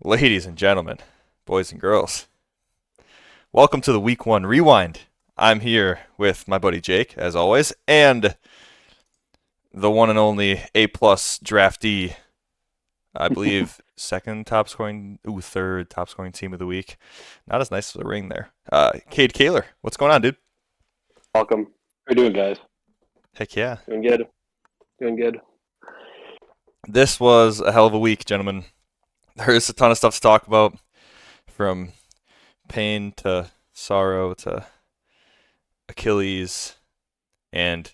Ladies and gentlemen, boys and girls, welcome to the Week 1 Rewind. I'm here with my buddy Jake, as always, and the one and only A-plus draftee, I believe, third top scoring team of the week. Not as nice as a ring there. Cade Kaler, what's going on, dude? Welcome. How you doing, guys? Heck yeah. Doing good. Doing good. This was a hell of a week, gentlemen. There's a ton of stuff to talk about, from pain to sorrow to Achilles and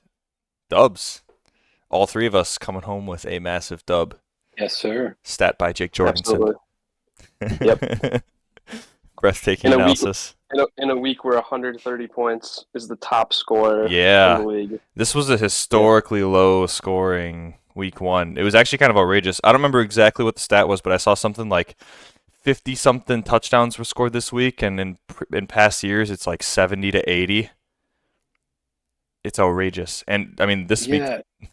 dubs. All three of us coming home with a massive dub. Yes, sir. Stat by Jake Jorgensen. Absolutely. Yep. Breathtaking analysis. In a week where 130 points is the top scorer in Yeah. the league. This was a historically low scoring week 1. It was actually kind of outrageous. I don't remember exactly what the stat was, but I saw something like 50 something touchdowns were scored this week, and in past years it's like 70 to 80. It's outrageous. And I mean, this week,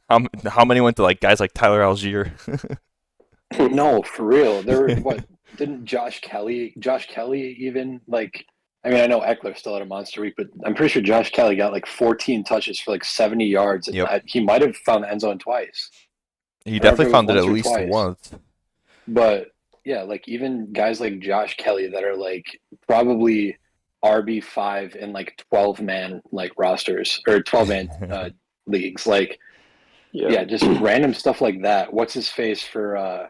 how many went to like guys like Tyler Algier? No, for real. Didn't Josh Kelly even like, I mean, I know Eckler still had a monster week, but I'm pretty sure Josh Kelly got like 14 touches for like 70 yards. And Yep. he might have found the end zone twice. He definitely found it at least twice. once. But yeah, like even guys like Josh Kelly that are like probably RB5 in like 12-man like rosters or 12-man leagues. Like, yeah, just random stuff like that. What's his face for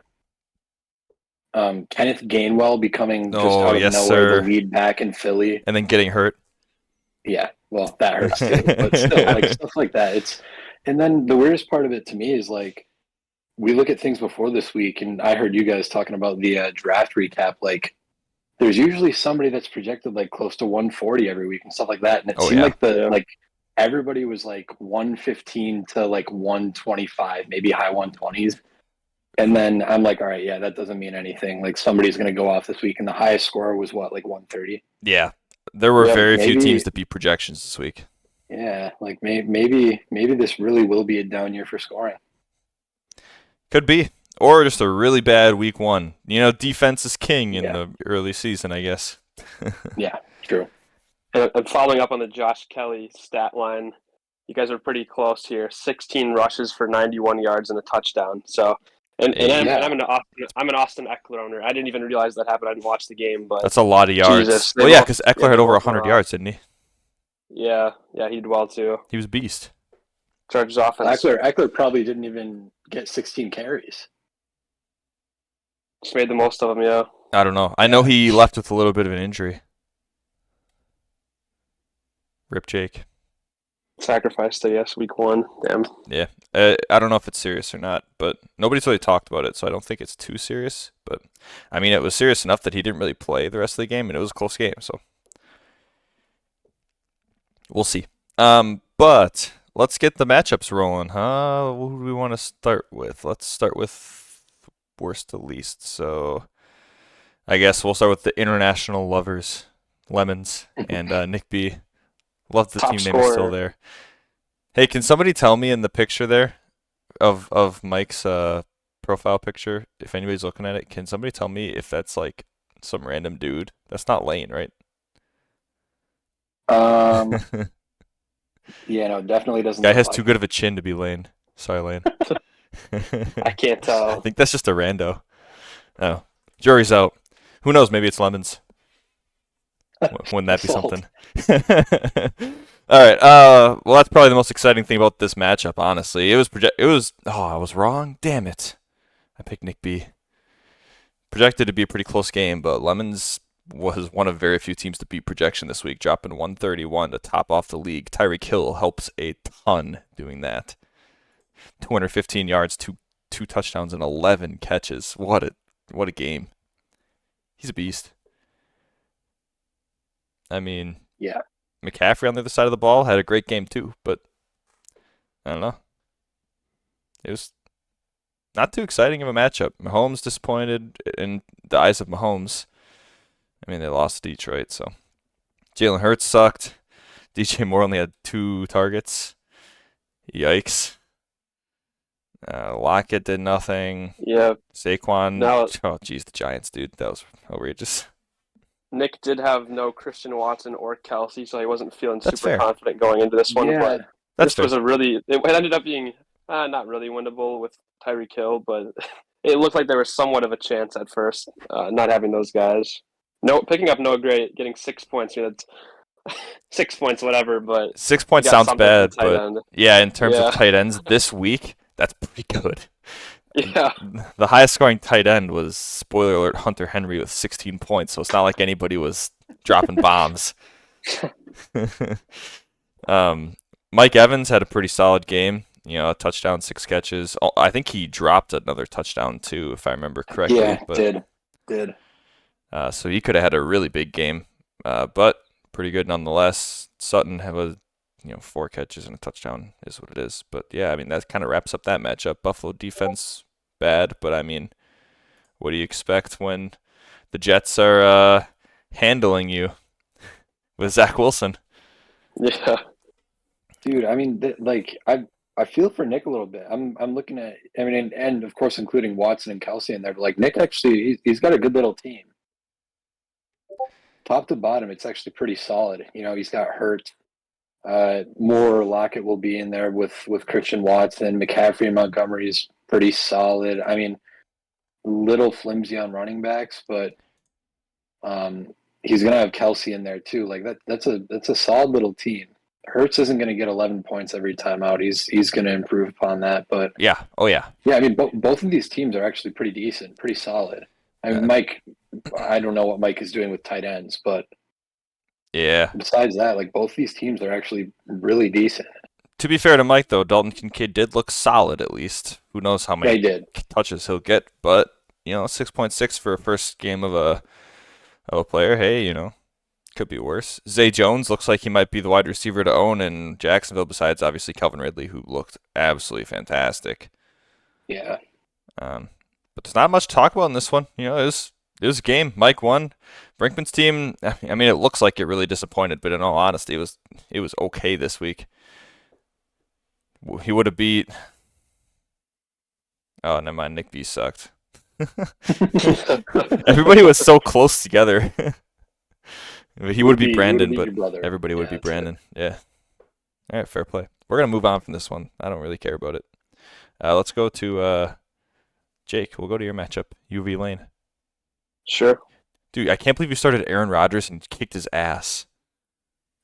Kenneth Gainwell becoming just out of nowhere the lead back in Philly, and then getting hurt. Yeah, well, that hurts too. But still, like stuff like that. And then the weirdest part of it to me is like, we look at things before this week, and I heard you guys talking about the draft recap. Like, there's usually somebody that's projected like close to 140 every week and stuff like that. And it seemed like everybody was like 115 to like 125, maybe high 120s. And then I'm like, all right, yeah, that doesn't mean anything. Like, somebody's going to go off this week. And the highest score was what, like 130? Yeah. There were very few teams that beat projections this week. Yeah, like maybe this really will be a down year for scoring. Could be. Or just a really bad week 1. You know, defense is king in the early season, I guess. Yeah, true. And following up on the Josh Kelly stat line, you guys are pretty close here. 16 rushes for 91 yards and a touchdown. So, I'm an Austin Eckler owner. I didn't even realize that happened. I didn't watch the game, but that's a lot of yards. Jesus, well, yeah, because Eckler had over 100 yards, didn't he? Yeah, he did well too. He was a beast. Chargers offense. Eckler probably didn't even get 16 carries. Just made the most of them, yeah. I don't know. I know he left with a little bit of an injury. Rip Jake. Sacrificed, I guess, week 1. Damn. Yeah. I don't know if it's serious or not, but nobody's really talked about it, so I don't think it's too serious. But, I mean, it was serious enough that he didn't really play the rest of the game, and it was a close game, so we'll see. But let's get the matchups rolling, huh? Who do we want to start with? Let's start with worst to least. So I guess we'll start with the international lovers, Lemons, and Nick B. Love the team name is still there. Hey, can somebody tell me in the picture there of Mike's profile picture, if anybody's looking at it, can somebody tell me if that's like some random dude? That's not Lane, right? Yeah, no, definitely doesn't. Guy has too good of a chin to be Lane. Sorry, Lane. I can't tell. I think that's just a rando. Oh, jury's out. Who knows? Maybe it's Lemons. Wouldn't that be something? All right. Well, that's probably the most exciting thing about this matchup. Honestly, it was. Oh, I was wrong. Damn it! I picked Nick B. Projected to be a pretty close game, but Lemons was one of very few teams to beat projection this week, dropping 131 to top off the league. Tyreek Hill helps a ton doing that. 215 yards, two touchdowns, and 11 catches. What a game! He's a beast. I mean, yeah. McCaffrey on the other side of the ball had a great game too, but I don't know. It was not too exciting of a matchup. Mahomes disappointed in the eyes of Mahomes. I mean, they lost to Detroit, so Jalen Hurts sucked. DJ Moore only had 2 targets. Yikes. Lockett did nothing. Yeah. Saquon. Now Oh, geez, the Giants, dude. That was outrageous. Nick did have no Christian Watson or Kelsey, so he wasn't feeling That's super fair. confident going into this one. Yeah. But That's this was a really. It ended up being not really winnable with Tyreek Hill, but it looked like there was somewhat of a chance at first, not having those guys. No, picking up Noah Gray, getting 6 points. That's 6 points, whatever. But 6 you points got sounds something for bad, tight but end. yeah, in terms of Yeah. tight ends this week, that's pretty good. Yeah. The highest scoring tight end was, spoiler alert, Hunter Henry with 16 points, so it's not like anybody was dropping bombs. Mike Evans had a pretty solid game. You know, a touchdown, 6 catches. Oh, I think he dropped another touchdown too, if I remember correctly. Yeah, but, did. So he could have had a really big game, but pretty good nonetheless. Sutton was, 4 catches and a touchdown is what it is. But yeah, I mean that kind of wraps up that matchup. Buffalo defense bad, but I mean, what do you expect when the Jets are handling you with Zach Wilson? Yeah. Dude, I mean, I feel for Nick a little bit. I'm looking at, I mean, and of course including Watson and Kelsey in there. But like Nick actually, he's got a good little team. Top to bottom, it's actually pretty solid. He's got Hurt. More Lockett will be in there with Christian Watson. McCaffrey and Montgomery's pretty solid. I mean, little flimsy on running backs, but he's gonna have Kelsey in there too. Like that's a solid little team. Hurts isn't going to get 11 points every time out. He's going to improve upon that. But yeah, oh yeah. I mean, both of these teams are actually pretty decent, pretty solid. I mean, Mike, I don't know what Mike is doing with tight ends, but yeah. Besides that, like both these teams are actually really decent. To be fair to Mike, though, Dalton Kincaid did look solid at least. Who knows how many touches he'll get, but 6.6 for a first game of a player. Hey, could be worse. Zay Jones looks like he might be the wide receiver to own in Jacksonville, besides obviously Calvin Ridley, who looked absolutely fantastic. Yeah. But there's not much to talk about in this one. It was a game. Mike won. Brinkman's team, I mean, it looks like it really disappointed, but in all honesty, it was okay this week. He would have beat. Oh, never mind. Nick B sucked. Everybody was so close together. He would be Brandon, but everybody would be Brandon. Yeah. All right, fair play. We're gonna move on from this one. I don't really care about it. Let's go to Jake. We'll go to your matchup, UV Lane. Sure. Dude, I can't believe you started Aaron Rodgers and kicked his ass.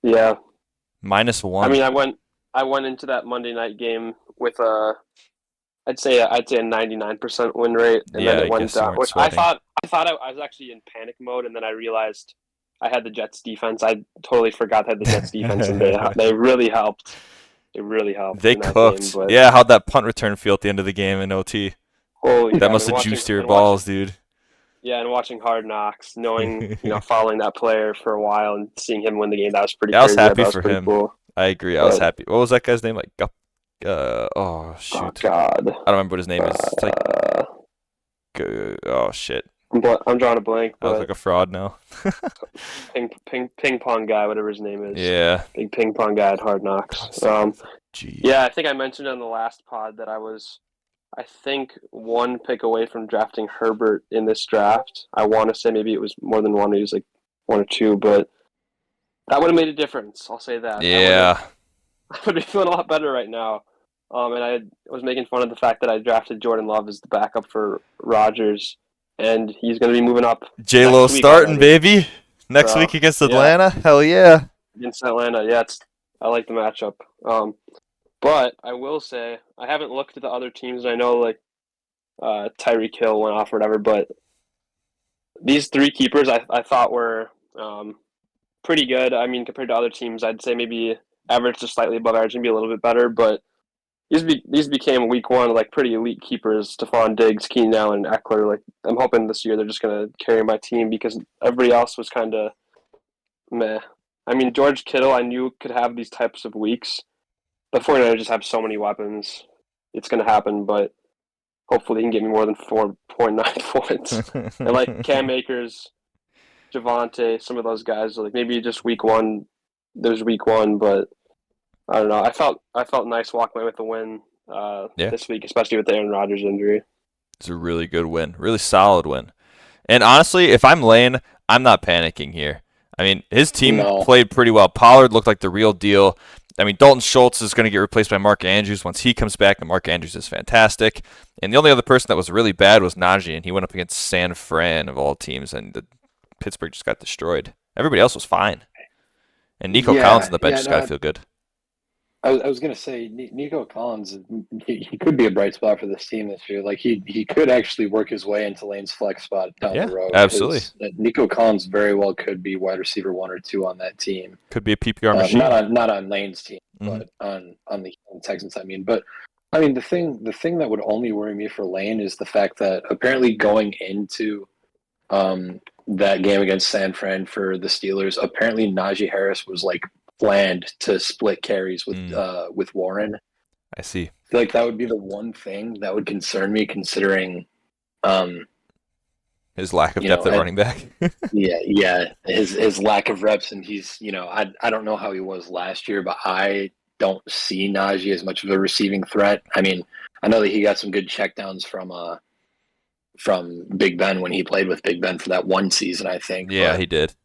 Yeah. -1. I mean, I went into that Monday night game with I'd say a 99% win rate, and then it went down. Which I thought I was actually in panic mode, and then I realized I had the Jets defense. I totally forgot I had the Jets defense, and they really helped. It really helped. They cooked. Game, yeah, how'd that punt return feel at the end of the game in OT? Holy that must have juiced your balls, dude. Yeah, and watching Hard Knocks, knowing following that player for a while and seeing him win the game, that was pretty. I was happy for him. Cool. I agree. I was happy. What was that guy's name? Like, oh shoot. Oh God. I don't remember what his name is. It's like, oh shit. I'm drawing a blank. I look like a fraud now. ping pong guy, whatever his name is. Yeah. Big ping pong guy at Hard Knocks. Yeah, I think I mentioned on the last pod that I was, I think, 1 pick away from drafting Herbert in this draft. I want to say maybe it was more than one. It was like 1 or 2, but that would have made a difference. I'll say that. Yeah. I would be feeling a lot better right now. And I was making fun of the fact that I drafted Jordan Love as the backup for Rodgers, and he's going to be moving up. J-Lo starting, baby. Next week against Atlanta? Yeah. Hell yeah. Against Atlanta, yeah. I like the matchup. But I will say, I haven't looked at the other teams. I know, like, Tyreek Hill went off or whatever, but these 3 keepers I thought were pretty good. I mean, compared to other teams, I'd say maybe average to slightly above average, maybe a little bit better, but these became week 1 like pretty elite keepers. Stephon Diggs, Keenan Allen, and Eckler. Like, I'm hoping this year they're just gonna carry my team because everybody else was kind of meh. I mean, George Kittle, I knew could have these types of weeks. The 49ers just have so many weapons. It's gonna happen, but hopefully he can get me more than 4.9 points. And like Cam Akers, Javonte, some of those guys, like maybe just week 1. There's week 1, but I don't know. I felt nice walking away with the win. this week, especially with the Aaron Rodgers injury. It's a really good win, really solid win. And honestly, if I'm Lane, I'm not panicking here. I mean, his team played pretty well. Pollard looked like the real deal. I mean, Dalton Schultz is going to get replaced by Mark Andrews once he comes back, and Mark Andrews is fantastic. And the only other person that was really bad was Najee, and he went up against San Fran of all teams, and Pittsburgh just got destroyed. Everybody else was fine. And Nico Collins on the bench just got to feel good. I was going to say, Nico Collins, he could be a bright spot for this team this year. Like, he could actually work his way into Lane's flex spot down the road. Absolutely. Nico Collins very well could be wide receiver 1 or 2 on that team. Could be a PPR machine. Not on Lane's team, but on the Texans, I mean. But, I mean, the thing that would only worry me for Lane is the fact that apparently going into that game against San Fran for the Steelers, apparently Najee Harris was, like, planned to split carries with Warren. I see. I feel like that would be the one thing that would concern me, considering his lack of depth at running back. his lack of reps, and he's I don't know how he was last year, but I don't see Najee as much of a receiving threat. I mean, I know that he got some good checkdowns from Big Ben when he played with Big Ben for that one season, I think. Yeah, he did.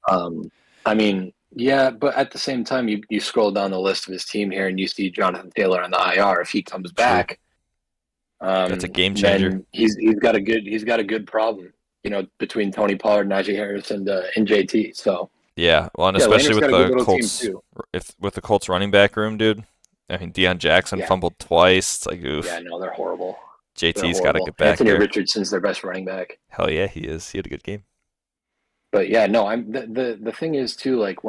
I mean. Yeah, but at the same time, you scroll down the list of his team here, and you see Jonathan Taylor on the IR. If he comes back, that's a game changer. Then he's got a good problem, between Tony Pollard, Najee Harris, and JT. So yeah, well, and especially with the Colts, with the Colts running back room, dude. I mean, Deion Jackson fumbled twice. It's like, oof. Yeah, no, they're horrible. JT's got to get back. Anthony Richardson's their best running back. Hell yeah, he is. He had a good game. But yeah, no, the thing is too, like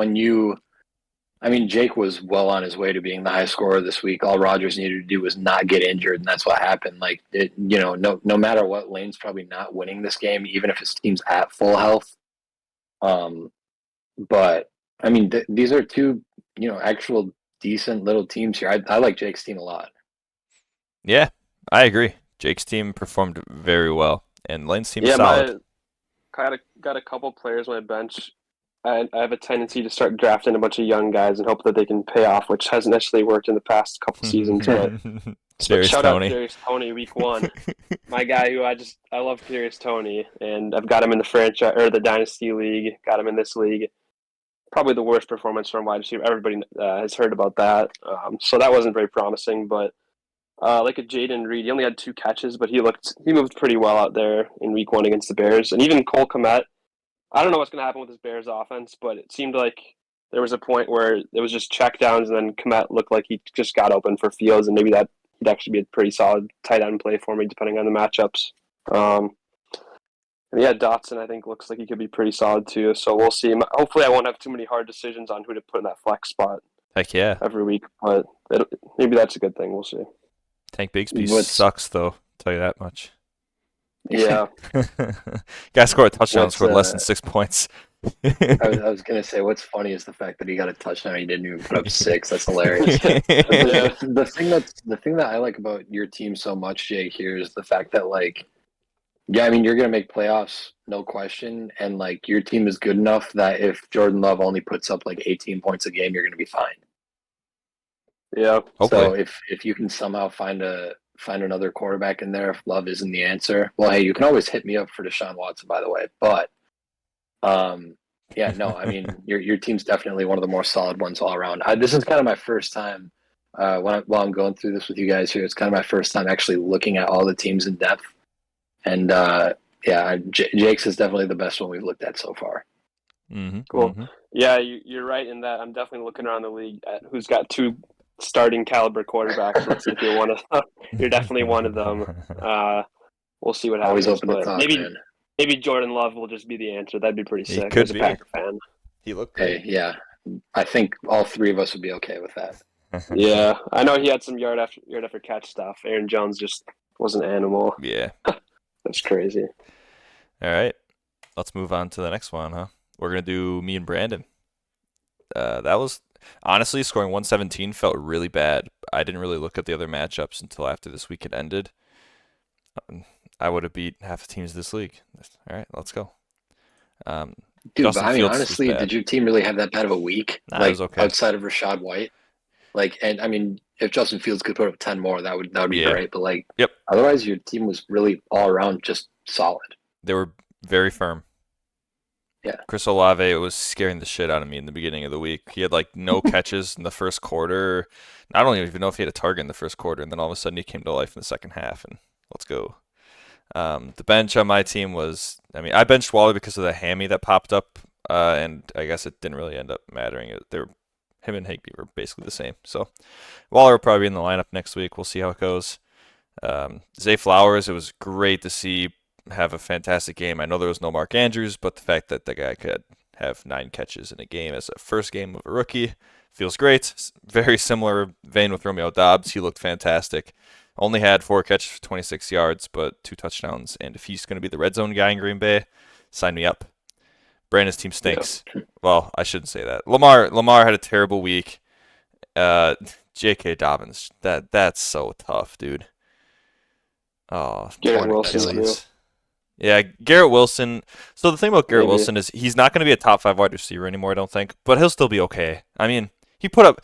Jake was well on his way to being the high scorer this week. All Rodgers needed to do was not get injured, and that's what happened. Like, no matter what, Lane's probably not winning this game, even if his team's at full health. But I mean, these are two, actual decent little teams here. I like Jake's team a lot. Yeah, I agree. Jake's team performed very well, and Lane's team is solid. Got a couple players on my bench. I have a tendency to start drafting a bunch of young guys and hope that they can pay off, which hasn't necessarily worked in the past couple seasons. But shout out Kadarius Toney, week 1. My guy who I love Kadarius Toney, and I've got him in the franchise or the dynasty league. Got him in this league. Probably the worst performance from wide receiver. Everybody has heard about that. So that wasn't very promising, but. Like a Jaden Reed, he only had 2 catches, but he moved pretty well out there in week 1 against the Bears. And even Cole Kmet, I don't know what's going to happen with his Bears offense, but it seemed like there was a point where it was just checkdowns, and then Kmet looked like he just got open for Fields, and maybe that he'd actually be a pretty solid tight end play for me, depending on the matchups. And yeah, Dotson, I think, looks like he could be pretty solid too. So we'll see. Hopefully I won't have too many hard decisions on who to put in that flex spot. Heck yeah. Every week, but maybe that's a good thing. We'll see. Tank Bigsby sucks, though. I'll tell you that much. Yeah. Guy scored a touchdown, scored less than 6 points. I was going to say, what's funny is the fact that he got a touchdown. He didn't even put up 6. That's hilarious. The thing that I like about your team so much, Jake, here is the fact that, like, yeah, I mean, you're going to make playoffs, no question. And, like, your team is good enough that if Jordan Love only puts up, like, 18 points a game, you're going to be fine. Yeah. Hopefully. So if you can somehow find another quarterback in there, if Love isn't the answer, well, hey, you can always hit me up for Deshaun Watson, by the way. But yeah, no, I mean your team's definitely one of the more solid ones all around. This is kind of my first time while I'm going through this with you guys here. It's kind of my first time actually looking at all the teams in depth, and Jake's is definitely the best one we've looked at so far. Mm-hmm. Cool. Mm-hmm. Yeah, you're right in that. I'm definitely looking around the league at who's got 2 starting caliber quarterbacks. Let's see if you're one of them. You're definitely one of them. We'll see what happens. Always open to talk, man. Maybe Jordan Love will just be the answer. That'd be pretty sick. Could as a be. Packer fan. He looked great. Hey, yeah, I think all 3 of us would be okay with that. Yeah, I know he had some yard after catch stuff. Aaron Jones just was an animal. Yeah, that's crazy. All right, let's move on to the next one, huh? We're gonna do me and Brandon. That was honestly scoring 117 felt really bad. I didn't really look at the other matchups until after this week had ended. I would have beat half the teams of this league. All right, let's go. Dude, but I mean, honestly, did your team really have that bad of a week? Nah, it was okay. Outside of Rachaad White? Like, and I mean, if Justin Fields could put up 10 more, that would be Yeah. great. But like, Yep. otherwise, your team was really all around just solid. They were very firm. Yeah. Chris Olave was scaring the shit out of me in the beginning of the week. He had like no catches in the first quarter. I don't even know if he had a target in the first quarter, and then all of a sudden he came to life in the second half, and let's go. The bench on my team was, I benched Waller because of the hammy that popped up, and I guess it didn't really end up mattering. Him and Higbee were basically the same. So Waller will probably be in the lineup next week. We'll see how it goes. Zay Flowers, it was great to see have a fantastic game. I know there was no Mark Andrews, but the fact that the guy could have 9 catches in a game as a first game of a rookie feels great. Very similar vein with Romeo Doubs. He looked fantastic. Only had 4 catches for 26 yards, but 2 touchdowns. And if he's going to be the red zone guy in Green Bay, sign me up. Brandon's team stinks. Yeah. Well, I shouldn't say that. Lamar had a terrible week. J.K. Dobbins, that's so tough, dude. Oh, Garrett Wilson. Yeah, Garrett Wilson. So the thing about Garrett Wilson is he's not going to be a top 5 wide receiver anymore, I don't think, but he'll still be okay. I mean, he put up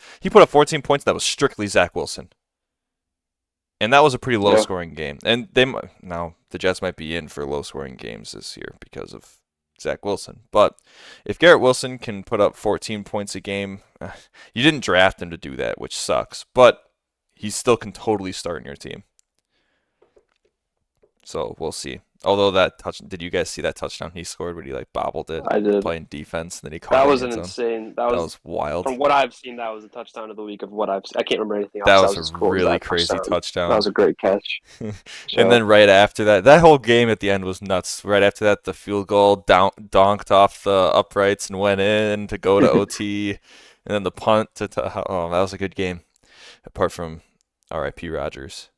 14 points. That was strictly Zach Wilson, and that was a pretty low-scoring game. And now the Jets might be in for low-scoring games this year because of Zach Wilson. But if Garrett Wilson can put up 14 points a game, you didn't draft him to do that, which sucks. But he still can totally start in your team. So we'll see. Although did you guys see that touchdown he scored when he like bobbled it? I did. Playing defense, and then he caught that it. Was an insane. That was wild. From what I've seen, that was a touchdown of the week of what I can't remember anything else. That was a really crazy touchdown. That was a great catch. And then right after that whole game at the end was nuts. Right after that, the field goal donked off the uprights and went in to go to OT, and then the punt that was a good game. Apart from R.I.P. Rodgers.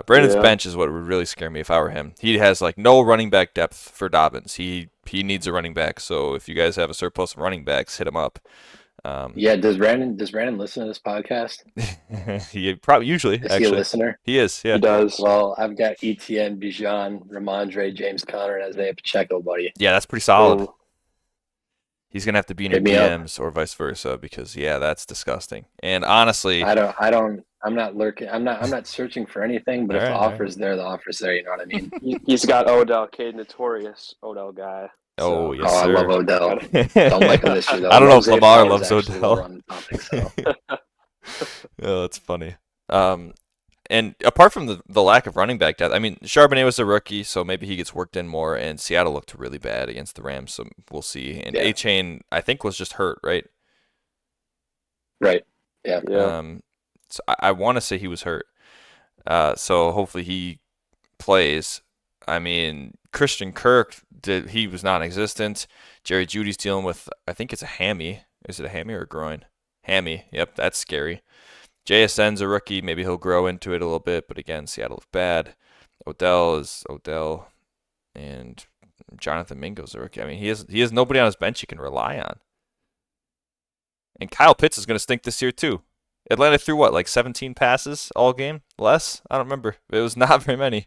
Brandon's bench is what would really scare me if I were him. He has like no running back depth for Dobbins. He needs a running back. So if you guys have a surplus of running backs, hit him up. Does Brandon listen to this podcast? He probably usually is he a listener? He is. Yeah, he does. Well, I've got Etienne, Bijan, Ramondre, James Conner, and Isaiah Pacheco, buddy. Yeah, that's pretty solid. Ooh. He's gonna have to be in your DMs or vice versa because that's disgusting. And honestly, I'm not lurking. I'm not searching for anything. But if the offer's there, the offer's there. You know what I mean? He's got Odell, Cade, notorious Odell guy. So. Oh yes, sir. I love Odell. Don't like him this year though. I don't know if Lamar loves Odell. Topic, Oh, that's funny. And apart from the lack of running back depth, Charbonnet was a rookie, so maybe he gets worked in more. And Seattle looked really bad against the Rams, so we'll see. And A-Chain, I think, was just hurt, right? Right. Yeah. So I want to say he was hurt. So hopefully he plays. Christian Kirk he was non-existent. Jerry Jeudy's dealing with, I think it's a hammy. Is it a hammy or a groin? Hammy. Yep, that's scary. JSN's a rookie. Maybe he'll grow into it a little bit, but again, Seattle is bad. Odell is Odell, and Jonathan Mingo's a rookie. He has nobody on his bench he can rely on. And Kyle Pitts is going to stink this year too. Atlanta threw like 17 passes all game? Less? I don't remember. It was not very many.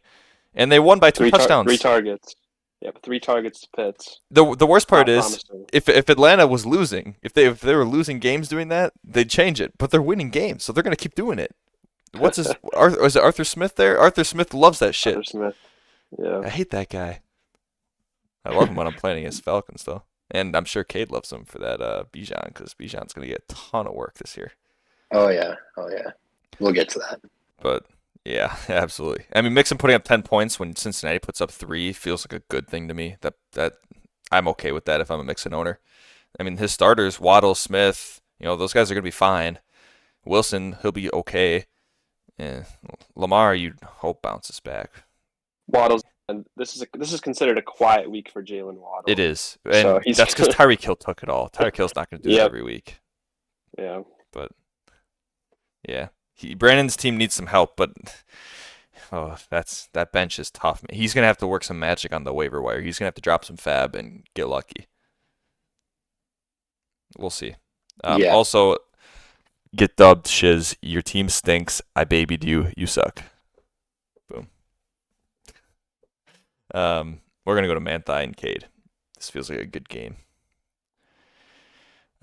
And they won by 2 touchdowns. 3 targets. Yep, 3 targets to Pitts. The worst part is if Atlanta was losing, if they were losing games doing that, they'd change it. But they're winning games, so they're going to keep doing it. Is it Arthur Smith there? Arthur Smith loves that shit. Arthur Smith. Yeah. I hate that guy. I love him when I'm playing against Falcons though. And I'm sure Cade loves him for that Bijan, because Bijan's going to get a ton of work this year. Oh yeah. We'll get to that. But yeah, absolutely. Mixon putting up 10 points when Cincinnati puts up 3 feels like a good thing to me. That I'm okay with that if I'm a Mixon owner. His starters, Waddle, Smith, those guys are going to be fine. Wilson, he'll be okay. Lamar, you'd hope bounces back. Waddle's, and this is considered a quiet week for Jalen Waddle. It is, and so that's because Tyreek Hill took it all. Tyreek Hill's not going to do that every week. Yeah, but yeah. Brandon's team needs some help, but that bench is tough. He's going to have to work some magic on the waiver wire. He's going to have to drop some fab and get lucky. We'll see. Also, get dubbed, Shiz. Your team stinks. I babied you. You suck. Boom. We're going to go to Manthai and Cade. This feels like a good game.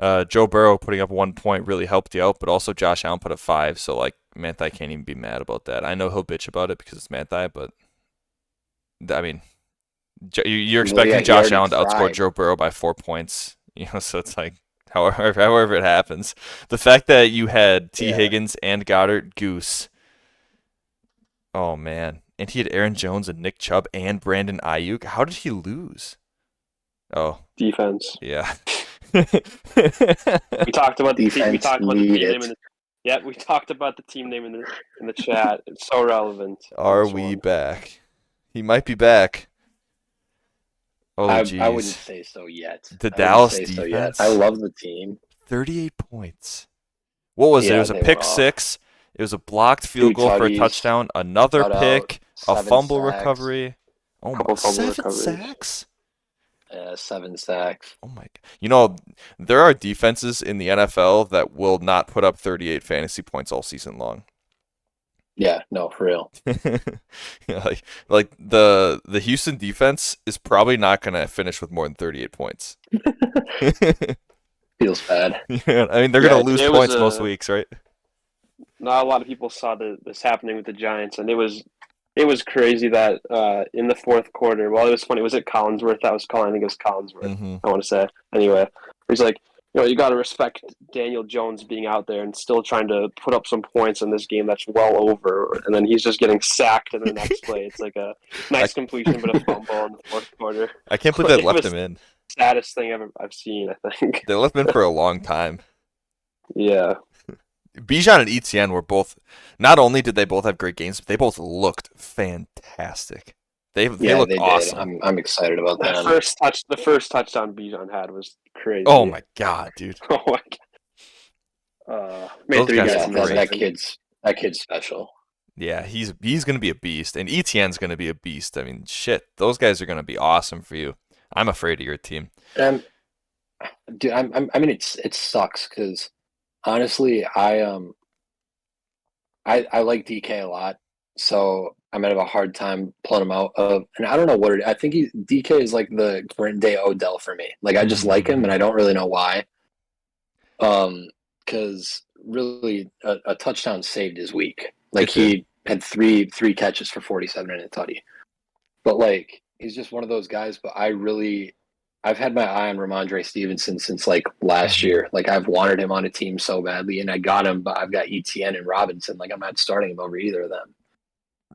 Joe Burrow putting up 1 point really helped you out, but also Josh Allen put up 5. So like Manthai can't even be mad about that. I know he'll bitch about it because it's Manthai, but I mean, you're expecting Josh Allen to outscore Joe Burrow by 4 points. So it's like however it happens. The fact that you had T. Higgins and Goddard Goose. Oh man, and he had Aaron Jones and Nick Chubb and Brandon Ayuk. How did he lose? Oh, defense. Yeah. We talked about the team. We talked about the team name. We talked about the team name in the chat. It's so relevant. Are we back? He might be back. Oh, jeez. I wouldn't say so yet. The Dallas defense. I love the team. 38 points. What was it? It was a pick six. It was a blocked field goal for a touchdown. Another pick. A fumble recovery. Oh my! 7 sacks. 7 sacks. Oh my God! There are defenses in the NFL that will not put up 38 fantasy points all season long. Yeah, no, for real. like the Houston defense is probably not going to finish with more than 38 points. Feels bad. Yeah, I mean, they're going to lose points most weeks, right? Not a lot of people saw this happening with the Giants, and it was crazy that in the fourth quarter, well, it was funny. Was it Collinsworth that was calling? I think it was Collinsworth. Mm-hmm. I want to say. Anyway, he's like, you got to respect Daniel Jones being out there and still trying to put up some points in this game that's well over, and then he's just getting sacked in the next play. It's like a nice completion, but a fumble in the fourth quarter. I can't believe they left him in. Saddest thing I've seen, I think. They left him in for a long time. Yeah. Bijan and Etienne were both. Not only did they both have great games, but they both looked fantastic. They looked awesome. I'm excited about that. The first touchdown Bijan had was crazy. Oh my God, dude! Oh my God! Those guys that kid's special. Yeah, he's gonna be a beast, and Etienne's gonna be a beast. I mean, shit, those guys are gonna be awesome for you. I'm afraid of your team. Dude, I mean, it sucks because honestly, I like DK a lot, so I'm gonna have a hard time pulling him out of. And I don't know what it is. I think DK is like the current day Odell for me. Like I just like him, and I don't really know why. Because really, a touchdown saved his week. Like he had three catches for 47 and a tutty. But like he's just one of those guys. But I've had my eye on Ramondre Stevenson since like last year. Like I've wanted him on a team so badly, and I got him, but I've got Etienne and Robinson. Like I'm not starting him over either of them.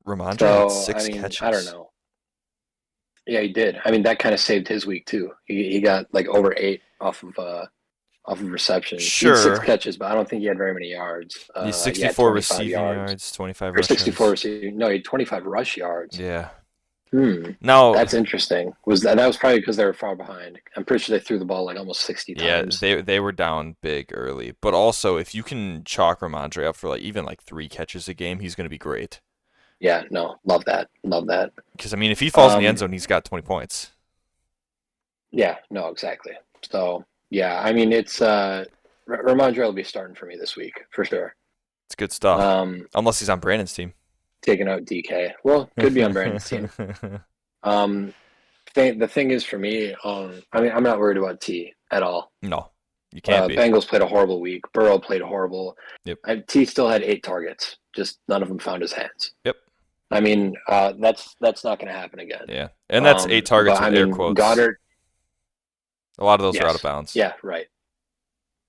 Ramondre had 6 catches. I don't know. Yeah, he did. I mean, that kind of saved his week too. He got like over 8 off of receptions. Sure. He had 6 catches, but I don't think he had very many yards. He's 64 receiving yards, 25 rush yards. 64 receiving. No, he had 25 rush yards. Yeah. Now that's interesting. That was probably because they were far behind. I'm pretty sure they threw the ball like almost 60 times. Yeah, they were down big early. But also, if you can chalk Ramondre up for even 3 catches a game, he's going to be great. Yeah, no, love that. Because I mean, if he falls in the end zone, he's got 20 points. Yeah, no, exactly. So yeah, I mean, it's Ramondre will be starting for me this week for sure. It's good stuff. Unless he's on Brandon's team. Taking out DK. Well, could be on Brandon's team. The thing is for me, I mean, I'm not worried about T at all. No, you can't be. Bengals played a horrible week. Burrow played horrible. Yep. T still had 8 targets. Just none of them found his hands. Yep. I mean, that's not going to happen again. Yeah, and that's 8 targets with air quotes. Goddard. A lot of those are out of bounds. Yeah, right.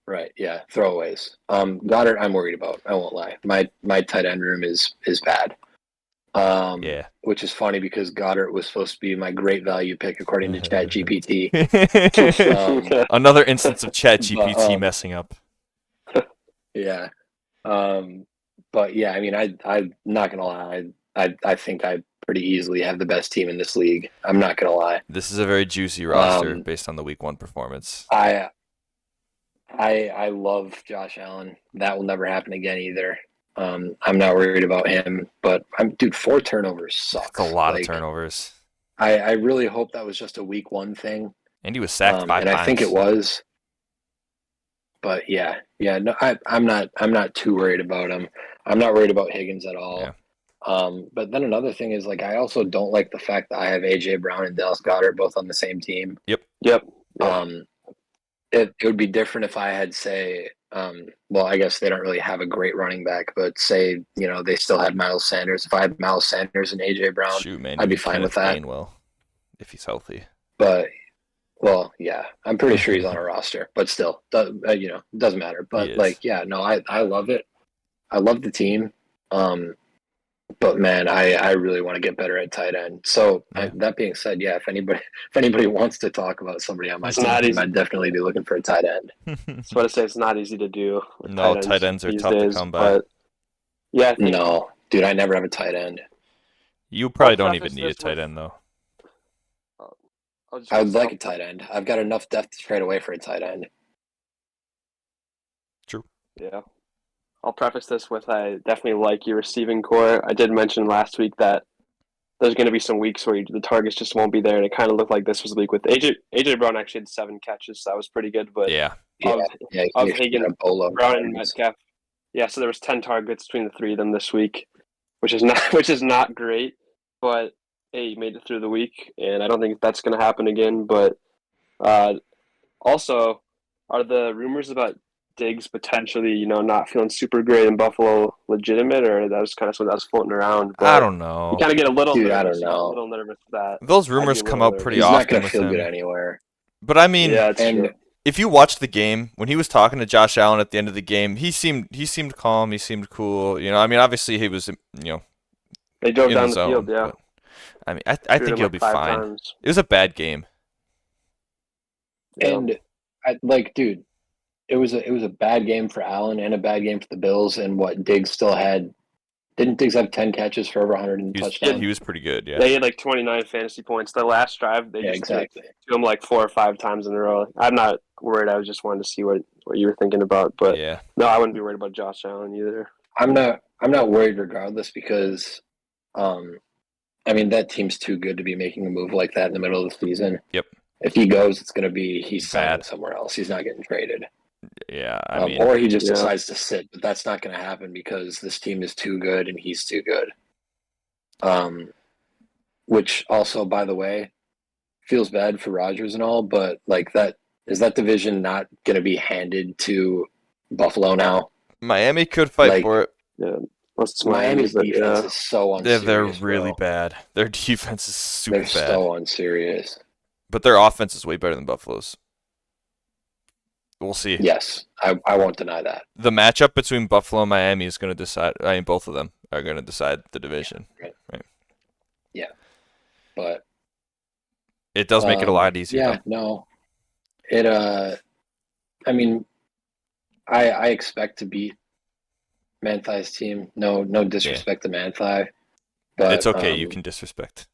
Right, yeah, throwaways. Goddard, I'm worried about. I won't lie. My tight end room is bad. Yeah. Which is funny because Goddard was supposed to be my great value pick according to ChatGPT. Another instance of ChatGPT messing up. Yeah. But yeah, I mean, I'm not gonna lie. I think I pretty easily have the best team in this league. I'm not gonna lie. This is a very juicy roster based on the week 1 performance. I love Josh Allen. That will never happen again either. I'm not worried about him, but 4 turnovers sucks. That's a lot of turnovers. I really hope that was just a week 1 thing. And he was sacked 5 times. And I think it was. But yeah, no, I'm not too worried about him. I'm not worried about Higgins at all. Yeah. But then another thing is I also don't like the fact that I have AJ Brown and Dallas Goedert both on the same team. Yep. it would be different if I had, say, well, I guess they don't really have a great running back, but say, they still had Miles Sanders. If I had Miles Sanders and AJ Brown, Shoot, man, I'd be even fine with Kenneth that. Gainwell, if he's healthy. But, well, yeah, I'm pretty sure he's on a roster, but still, it doesn't matter. But I love it. I love the team. But man, I really want to get better at tight end. So that being said, yeah, if anybody wants to talk about somebody on my team, I'd definitely be looking for a tight end. That's what I say. It's not easy to do. No, tight ends are tough to come by. But yeah, no, dude, I never have a tight end. You probably don't even need a tight end though. I would like a tight end. I've got enough depth to trade away for a tight end. True. Yeah. I'll preface this with I definitely like your receiving core. I did mention last week that there's going to be some weeks where the targets just won't be there, and it kind of looked like this was the week with AJ Brown actually had 7 catches, so that was pretty good. But of Higgins, Brown, and Metcalf, so there was 10 targets between the 3 of them this week, which is not great. But hey, you made it through the week, and I don't think that's going to happen again. But also, are the rumors about Diggs potentially, not feeling super great in Buffalo legitimate, or that was kind of something that was floating around? But I don't know. You kind of get a little nervous. I don't know. A little nervous with that. Those rumors come out pretty often. He's not going to feel good anywhere. But I mean, true. If you watch the game, when he was talking to Josh Allen at the end of the game, he seemed calm. He seemed cool. I mean, obviously he was, they drove down the field, yeah. But, I mean, I think he'll be fine. Times. It was a bad game. And dude, it was a bad game for Allen and a bad game for the Bills. And what Diggs still had? Didn't Diggs have 10 catches for over 100 touchdowns? He was pretty good. Yeah, they had 29 fantasy points. The last drive, they just threw him 4 or 5 times in a row. I'm not worried. I was just wanting to see what you were thinking about. But no, I wouldn't be worried about Josh Allen either. I'm not worried regardless because, I mean, that team's too good to be making a move like that in the middle of the season. Yep. If he goes, it's going to be he's signing somewhere else. He's not getting traded. Yeah, I mean, or he just decides to sit, but that's not going to happen because this team is too good and he's too good. Which also, by the way, feels bad for Rodgers and all, but that division not going to be handed to Buffalo now? Miami could fight for it. Yeah, Miami's defense is so unserious. They're really bad. Their defense is super bad. They're so unserious. But their offense is way better than Buffalo's. We'll see. Yes, I won't deny that. The matchup between Buffalo and Miami is going to decide. I mean, both of them are going to decide the division. Right. Yeah, but it does make it a lot easier. Yeah, no. It. I mean, I expect to beat Manthai's team. No disrespect to Manthai, but it's okay. You can disrespect.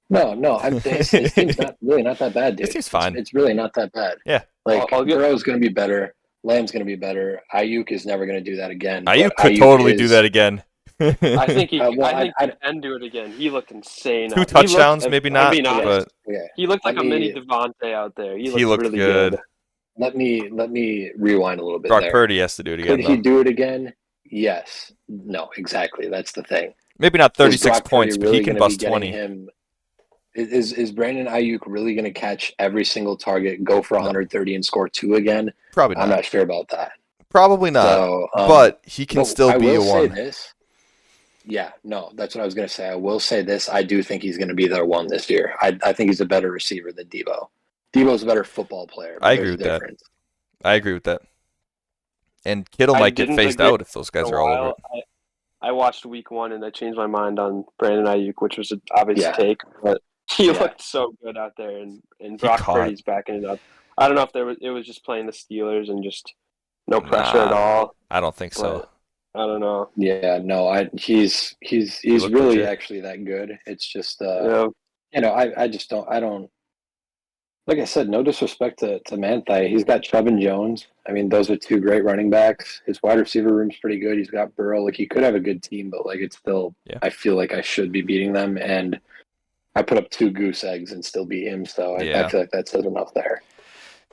No. His team's not that bad, dude. His team's fine. It's really not that bad. Yeah. Burrow's going to be better. Lamb's going to be better. Ayuk is never going to do that again. Ayuk could totally do that again. I think he can do it again. He looked insane. 2 touchdowns, maybe not. But he looked like a mini Devontae out there. He looked really good. Let me rewind a little bit. Brock Purdy has to do it again. Could he do it again? Yes. No, exactly. That's the thing. Maybe not 36 points, but he can bust 20. Is Brandon Ayuk really going to catch every single target, go for 130, and score 2 again? Probably not. I'm not sure about that. Probably not. So, but he can still be a 1. Yeah, no, that's what I was going to say. I will say this. I do think he's going to be their 1 this year. I think he's a better receiver than Debo. Debo's a better football player. I agree with that. I agree with that. And Kittle might get phased out if those guys are all over it. I watched week 1 and I changed my mind on Brandon Ayuk, which was an obvious take, but he looked so good out there, and Brock Purdy's backing it up. I don't know if it was just playing the Steelers and just no pressure at all. I don't think so. I don't know. Yeah, no, he's really actually that good. It's just I just don't. Like I said, no disrespect to Manthai. He's got Chubb and Jones. I mean, those are 2 great running backs. His wide receiver room's pretty good. He's got Burrow. He could have a good team, but it's still. Yeah. I feel like I should be beating them, and I put up 2 goose eggs and still beat him. So I feel like that says enough there.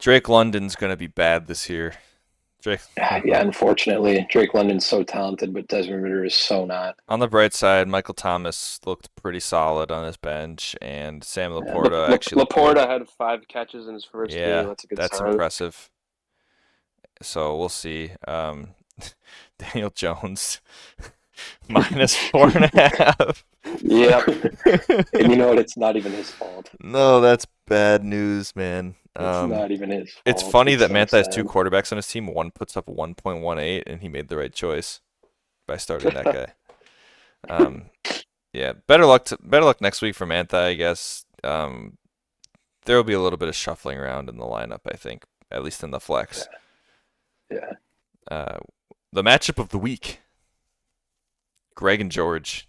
Drake London's gonna be bad this year. Drake. Yeah, unfortunately, Drake London's so talented, but Desmond Ridder is so not. On the bright side, Michael Thomas looked pretty solid on his bench, and Sam Laporta actually looked good. Laporta had 5 catches in his first game. That's a good sign. Impressive. So we'll see. Daniel Jones minus 4.5. Yep. And you know what? It's not even his fault. No, that's bad news, man. It's not even his fault. It's funny that Mantha has 2 quarterbacks on his team. One puts up 1.18, and he made the right choice by starting that guy. Yeah, better luck next week for Mantha, I guess. There will be a little bit of shuffling around in the lineup, I think, at least in the flex. Yeah. The matchup of the week: Greg and George.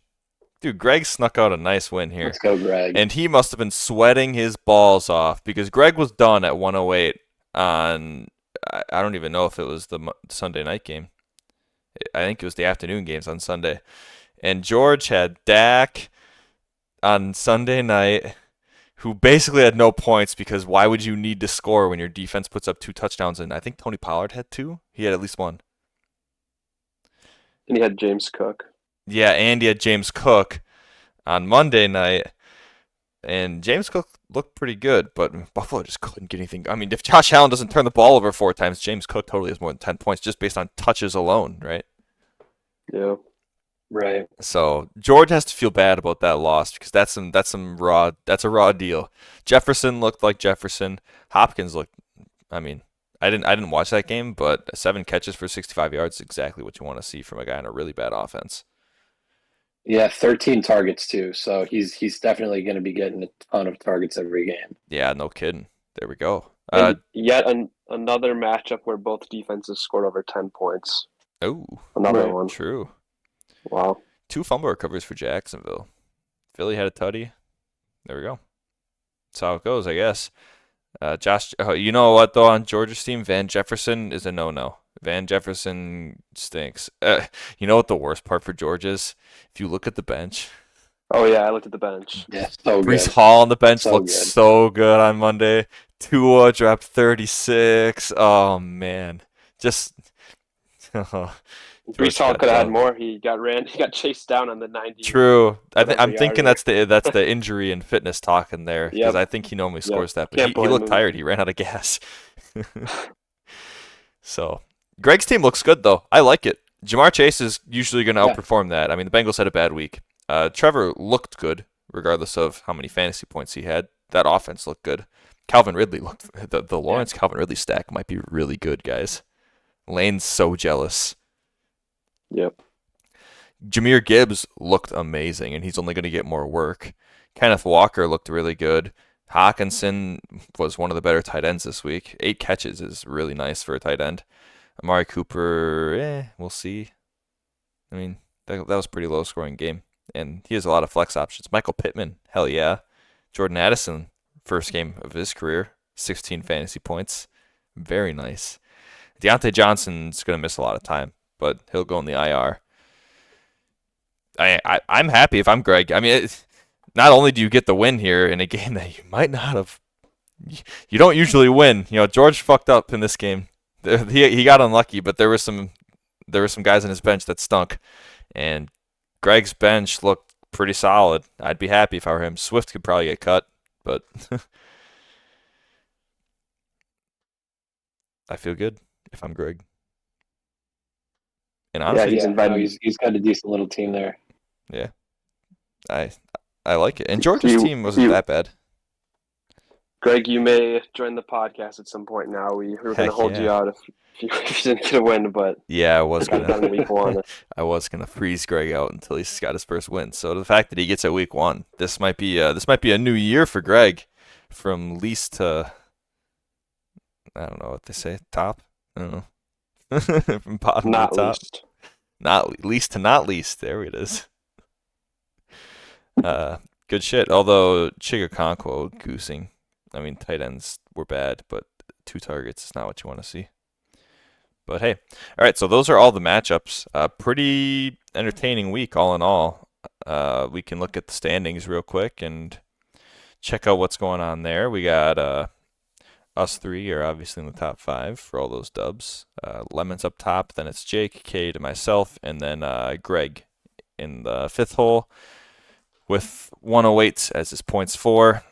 Dude, Greg snuck out a nice win here. Let's go, Greg. And he must have been sweating his balls off because Greg was done at 108 on, I don't even know if it was the Sunday night game. I think it was the afternoon games on Sunday. And George had Dak on Sunday night, who basically had no points because why would you need to score when your defense puts up 2 touchdowns? And I think Tony Pollard had 2. He had at least 1. And he had James Cook. Yeah, and he had James Cook on Monday night. And James Cook looked pretty good, but Buffalo just couldn't get anything. I mean, if Josh Allen doesn't turn the ball over 4 times, James Cook totally has more than 10 points just based on touches alone, right? Yeah. Right. So George has to feel bad about that loss because that's a raw deal. Jefferson looked like Jefferson. Hopkins looked. I mean, I didn't watch that game, but 7 catches for 65 yards is exactly what you want to see from a guy in a really bad offense. Yeah, 13 targets too. So he's definitely going to be getting a ton of targets every game. Yeah, no kidding. There we go. Yet another matchup where both defenses scored over 10 points. Oh, another one. True. Wow. 2 fumble recoveries for Jacksonville. Philly had a tutty. There we go. That's how it goes, I guess. Josh, you know what though? On Georgia's team, Van Jefferson is a no-no. Van Jefferson stinks. You know what the worst part for George is? If you look at the bench. Oh yeah, I looked at the bench. Yeah, so good. Breece Hall on the bench looked so good on Monday. Tua dropped 36. Oh man, just. Breece Hall could have had more. He got chased down on the 90. True. I'm thinking that's the injury and fitness talking there because I think he normally scores that, but he looked tired. He ran out of gas. So Greg's team looks good though. I like it. Jamar Chase is usually going to outperform that. I mean, the Bengals had a bad week. Trevor looked good regardless of how many fantasy points he had. That offense looked good. Calvin Ridley looked. The Lawrence Calvin Ridley stack might be really good, guys. Lane's so jealous. Yep. Jahmyr Gibbs looked amazing, and he's only going to get more work. Kenneth Walker looked really good. Hawkinson was one of the better tight ends this week. 8 catches is really nice for a tight end. Amari Cooper, we'll see. I mean, that was a pretty low-scoring game, and he has a lot of flex options. Michael Pittman, hell yeah. Jordan Addison, first game of his career, 16 fantasy points. Very nice. Deontay Johnson's going to miss a lot of time, but he'll go in the IR. I'm happy if I'm Greg. I mean, not only do you get the win here in a game that you might not have, you don't usually win. You know, George fucked up in this game. He got unlucky, but there were some guys on his bench that stunk, and Greg's bench looked pretty solid. I'd be happy if I were him. Swift could probably get cut, but I feel good if I'm Greg. And honestly, he's got a decent little team there. Yeah, I like it. And George's team wasn't that bad. Greg, you may join the podcast at some point now. We're going to hold you out if you didn't get a win, but yeah, I was gonna week 1. I was gonna freeze Greg out until he's got his first win. So the fact that he gets at week 1, this might be a new year for Greg, from least to, I don't know what they say, top. I don't know. From bottom to top. Least. Not least to not least. There it is. Good shit. Although Chigakonkwo goosing. I mean, tight ends were bad, but 2 targets is not what you want to see. But hey, all right. So those are all the matchups. Pretty entertaining week, all in all. We can look at the standings real quick and check out what's going on there. We got us three are obviously in the top 5 for all those dubs. Lemon's up top, then it's Jake, Cade, and myself, and then Greg in the 5th hole with 108 as his points for.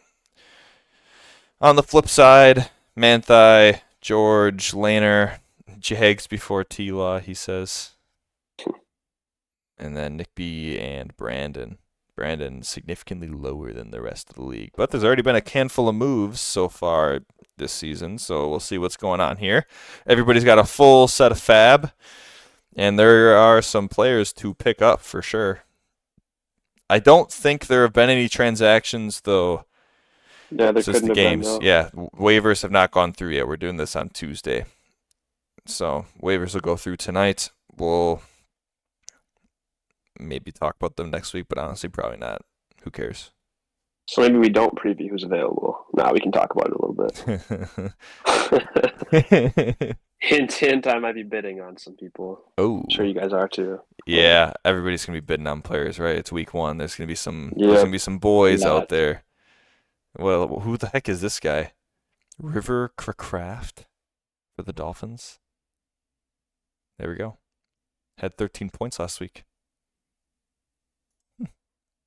On the flip side, Manthai, George, Laner, Jags before T-Law, he says. And then Nick B and Brandon. Brandon significantly lower than the rest of the league. But there's already been a handful of moves so far this season, so we'll see what's going on here. Everybody's got a full set of fab, and there are some players to pick up for sure. I don't think there have been any transactions, though, Yeah, there since couldn't the have been, games. no. Yeah, waivers have not gone through yet. We're doing this on Tuesday. So waivers will go through tonight. We'll maybe talk about them next week, but honestly, probably not. Who cares? So maybe we don't preview who's available. Now we can talk about it a little bit. Hint, hint, I might be bidding on some people. Oh, I'm sure you guys are too. yeah. Everybody's gonna be bidding on players, right? It's week 1. There's gonna be some. Yeah. There's gonna be some boys Not. out there. Well, who the heck is this guy? River Craft for the Dolphins. There we go. Had 13 points last week.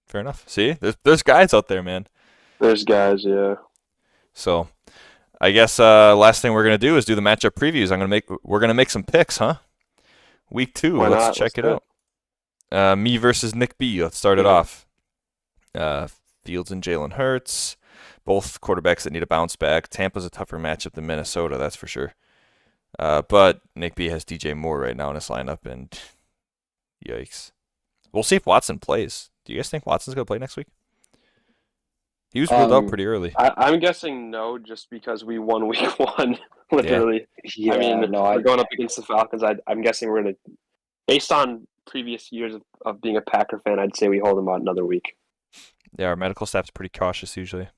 Fair enough. See, there's guys out there, man. There's guys, yeah. So, I guess last thing we're gonna do is do the matchup previews. We're gonna make some picks, huh? Week 2. Why Let's not? check Let's it out. Me versus Nick B. Let's start it Yeah. off. Fields and Jalen Hurts, both quarterbacks that need a bounce back. Tampa's a tougher matchup than Minnesota, that's for sure. But Nick B has DJ Moore right now in his lineup, and yikes. We'll see if Watson plays. Do you guys think Watson's gonna play next week? He was ruled out pretty early. I'm guessing no, just because we won week 1, literally. Yeah, I mean, no, we're going up against the Falcons. I'm guessing we're going to, based on previous years of being a Packer fan, I'd say we hold them out another week. Yeah, our medical staff's pretty cautious usually.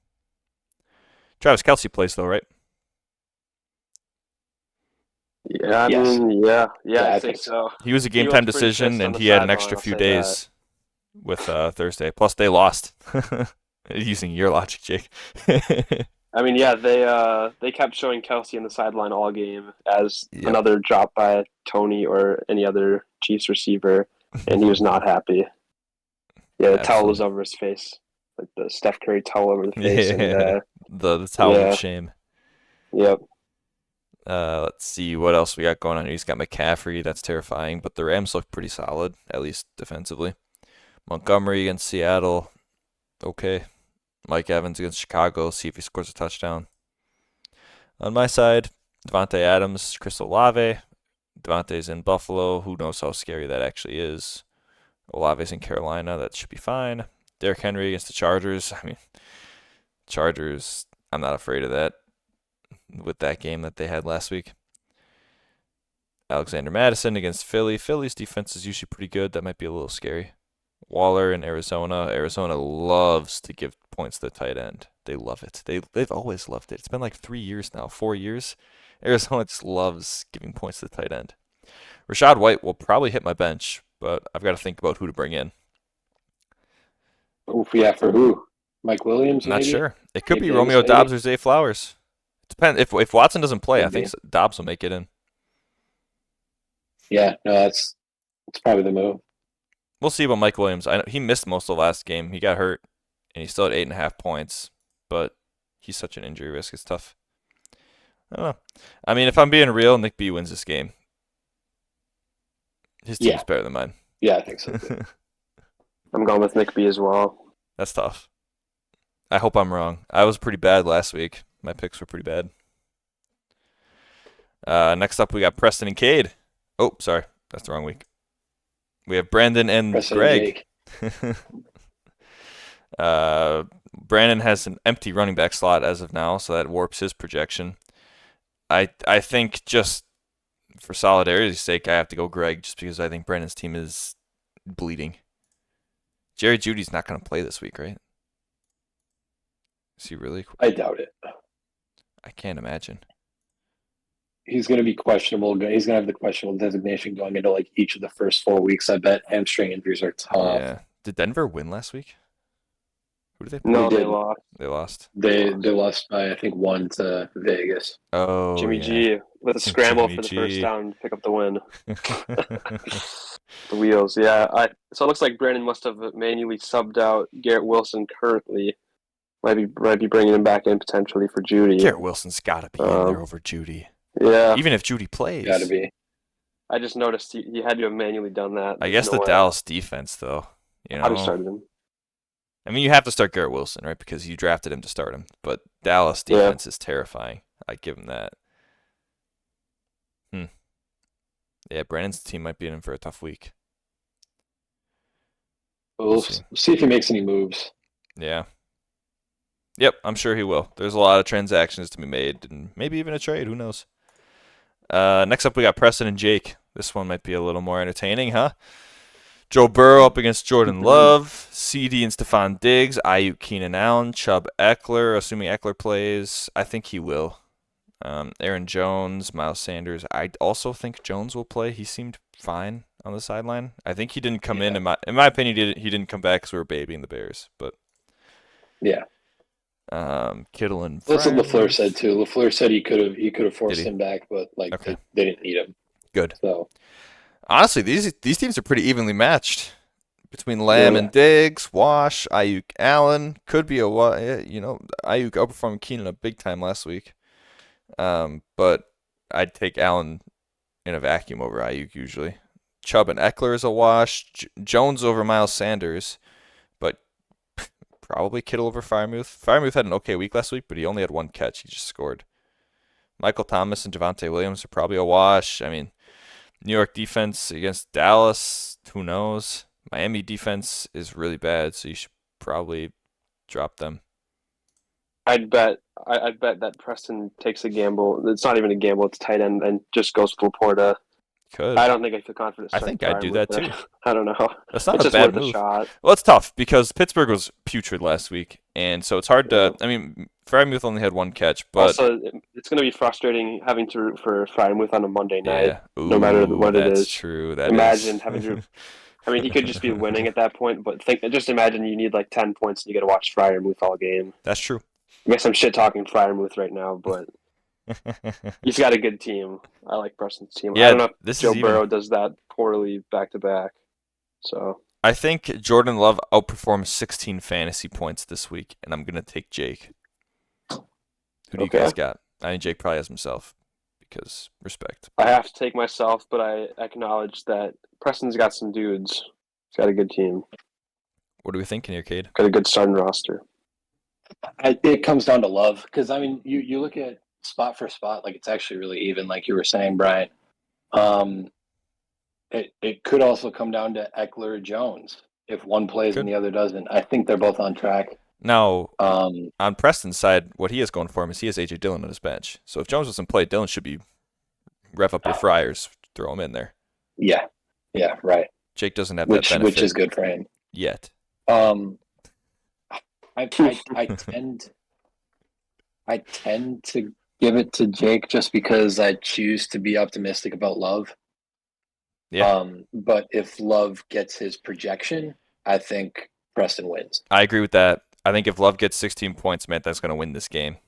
Travis Kelce plays though, right? Yeah, I Yes. mean, yeah, I I'd say think so. He was a He game was time pretty decision, pissed on and the he had an sideline, extra I'll few say days with Thursday. Plus, they lost. Using your logic, Jake. I mean, yeah, they kept showing Kelsey on the sideline all game as Yep. another drop by Tony or any other Chiefs receiver, and he was not happy. Yeah, the towel was over his face, like the Steph Curry towel over the face. Yeah. And, the towel yeah. of shame. yep. Let's see what else we got going on here. He's got McCaffrey. That's terrifying, but the Rams look pretty solid, at least defensively. Montgomery against Seattle. Okay. Mike Evans against Chicago. See if he scores a touchdown. On my side, Devontae Adams, Chris Olave. Devontae's in Buffalo. Who knows how scary that actually is. Olave's in Carolina. That should be fine. Derrick Henry against the Chargers. I mean, Chargers, I'm not afraid of that with that game that they had last week. Alexander Madison against Philly. Philly's defense is usually pretty good. That might be a little scary. Waller in Arizona. Arizona loves to give points to the tight end. They love it. They've always loved it. It's been like 3 years now, 4 years. Arizona just loves giving points to the tight end. Rashad White will probably hit my bench, but I've got to think about who to bring in. Oof, yeah, for who? Mike Williams? Not maybe? sure. It could be Gabe Romeo Davis, Dobbs maybe? or Zay Flowers. Depends. If Watson doesn't play, I Could think Dobbs will make it in. Yeah, no, that's probably the move. We'll see about Mike Williams. I know he missed most of the last game. He got hurt, and he's still at 8.5 points. But he's such an injury risk. It's tough. I don't know. I mean, if I'm being real, Nick B wins this game. His team's Yeah. better than mine. Yeah, I think so too. I'm going with Nick B as well. That's tough. I hope I'm wrong. I was pretty bad last week. My picks were pretty bad. Next up, we got Preston and Cade. Oh, sorry. That's the wrong week. We have Brandon and Preston Greg. and Jake. Brandon has an empty running back slot as of now, so that warps his projection. I think just for solidarity's sake, I have to go Greg just because I think Brandon's team is bleeding. Jerry Judy's not going to play this week, right? Is he really? I doubt it. I can't imagine. He's going to be questionable. He's going to have the questionable designation going into like each of the first 4 weeks. I bet hamstring injuries are tough. Yeah. Did Denver win last week? Who did they play? No, They they did. lost. They lost. They lost by, I think, 1 to Vegas. Oh, Jimmy yeah. G with a scramble Jimmy for the G. first down to pick up the win. The wheels, yeah. So it looks like Brandon must have manually subbed out Garrett Wilson currently. Might be bringing him back in potentially for Judy. Garrett Wilson's got to be in there over Judy. Yeah. Even if Judy plays. Got to be. I just noticed he had to have manually done that. I guess the Dallas defense, though. You know, I'd have started him. I mean, you have to start Garrett Wilson, right? Because you drafted him to start him. But Dallas defense is terrifying. I give him that. Yeah, Brandon's team might be in for a tough week. We'll see if he makes any moves. Yeah. Yep, I'm sure he will. There's a lot of transactions to be made, and maybe even a trade. Who knows? Next up, we got Preston and Jake. This one might be a little more entertaining, huh? Joe Burrow up against Jordan Love, CD and Stephon Diggs, Ayuk, Keenan Allen, Chubb Eckler, assuming Eckler plays. I think he will. Aaron Jones, Miles Sanders. I also think Jones will play. He seemed fine on the sideline. I think he didn't come in my opinion, he didn't come back because we were babying the Bears. But yeah. Kittle and that's what LaFleur said too. LaFleur said he could have forced him back, but they didn't need him. Good. So honestly, these teams are pretty evenly matched between Lamb and Diggs, Wash, Ayuk, Allen. Could be Ayuk outperformed Keenan a big time last week. But I'd take Allen in a vacuum over Ayuk usually. Chubb and Eckler is a wash. Jones over Miles Sanders, but probably Kittle over Freiermuth. Freiermuth had an okay week last week, but he only had 1 catch. He just scored. Michael Thomas and Javonte Williams are probably a wash. I mean, New York defense against Dallas, who knows? Miami defense is really bad, so you should probably drop them. I'd bet that Preston takes a gamble. It's not even a gamble. It's tight end and just goes full Porta. Could. I don't think I feel confident. I think I'd do that too. I don't know. That's not it's a just bad worth move. A shot. Well, it's tough because Pittsburgh was putrid last week, and so it's hard to. I mean, Freiermuth only had 1 catch, but also it's going to be frustrating having to root for Freiermuth on a Monday night, no matter what it is. That's true. Imagine having to. I mean, he could just be winning at that point, but just imagine you need like 10 points and you got to watch Freiermuth all game. That's true. I guess I'm shit talking Freiermuth right now, but he's got a good team. I like Preston's team. Yeah, I don't know if Joe Burrow Burrow does that poorly back to back. So I think Jordan Love outperforms 16 fantasy points this week, and I'm gonna take Jake. Who do you guys got? I think Jake probably has himself because respect. I have to take myself, but I acknowledge that Preston's got some dudes. He's got a good team. What are we thinking here, Cade? Got a good starting roster. It comes down to Love because I mean you look at spot for spot, like it's actually really even, like you were saying, Brian. It could also come down to Eckler or Jones if one plays and the other doesn't. I think they're both on track. Now, on Preston's side, what he has going for him is he has A.J. Dillon on his bench. So if Jones doesn't play, Dillon should be rev up your Friars, throw him in there. Yeah, right. Jake doesn't have that benefit. Which is good for him. Yet. I tend to give it to Jake just because I choose to be optimistic about Love. Yeah. But if Love gets his projection, I think Preston wins. I agree with that. I think if Love gets 16 points, man, that's going to win this game.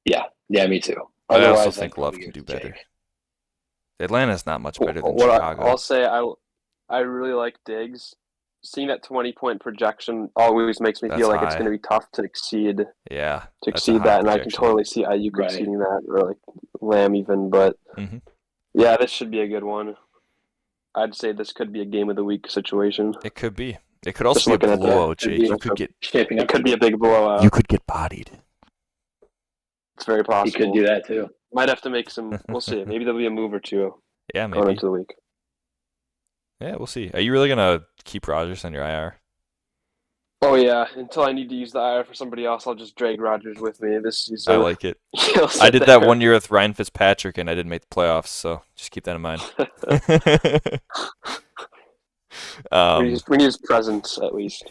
Yeah, me too. But I also think Love can do better. Jake. Atlanta's not much better than Chicago. I'll say I really like Diggs. Seeing that 20-point projection always makes me feel like it's going to be tough to exceed. Yeah, to exceed that, and I can totally see Ayuk exceeding that, or like Lamb even. But yeah, this should be a good one. I'd say this could be a game of the week situation. It could be. It could also be a blowout, Jake. You could get shaping up. It could be a big blowout. You could get bodied. It's very possible. You could do that too. Might have to make some. We'll see. Maybe there'll be a move or two. Yeah, maybe. Going into the week. Yeah, we'll see. Are you really gonna keep Rodgers on your IR? Oh yeah. Until I need to use the IR for somebody else, I'll just drag Rodgers with me this season. I like it. I did that one year with Ryan Fitzpatrick, and I didn't make the playoffs. So just keep that in mind. We need his presence at least.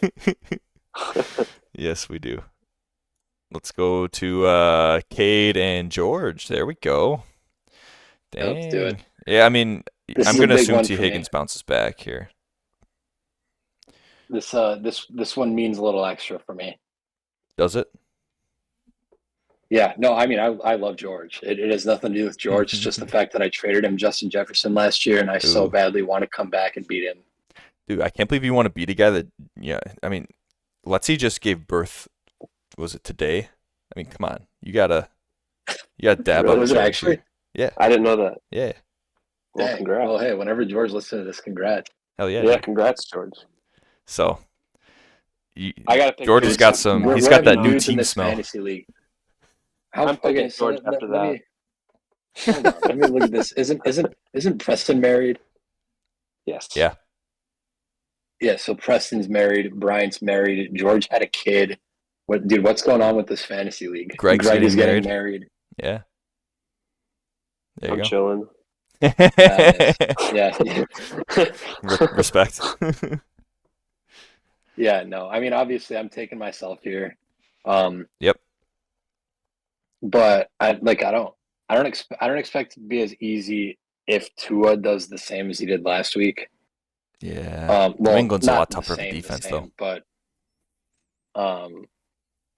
Yes, we do. Let's go to Cade and George. There we go. Dang. Let's do it. Yeah, I mean, I'm going to assume T. for Higgins bounces back here. This one means a little extra for me. Does it? Yeah, no, I mean, I love George. It has nothing to do with George. It's just the fact that I traded him Justin Jefferson last year, and I so Ooh. badly want to come back and beat him. Dude, I can't believe you want to beat a guy that, yeah, I mean, let's see, just gave birth, was it today? I mean, come on. You gotta dab Really? up Was it George actually? here. I didn't know that. Yeah. Well, Dang. congrats. Well, hey, whenever George listens to this, congrats. Hell yeah. Yeah, Dude. congrats, George. So, I gotta pick George has George. got some, We're he's got that having new dudes in team this smell. fantasy league. I'm picking George after that. Hold on, let me look at this. Isn't Preston married? Yes. Yeah. Yeah, so Preston's married, Bryant's married, George had a kid. What's going on with this fantasy league? Greg's Greg is getting getting married. Yeah. There you I'm go. chilling. Yeah. Respect. Yeah, no. I mean, obviously I'm taking myself here. Yep. But I don't expect it to be as easy if Tua does the same as he did last week. Yeah. New Well, England's a not lot the tougher of a same, defense, the though. same, but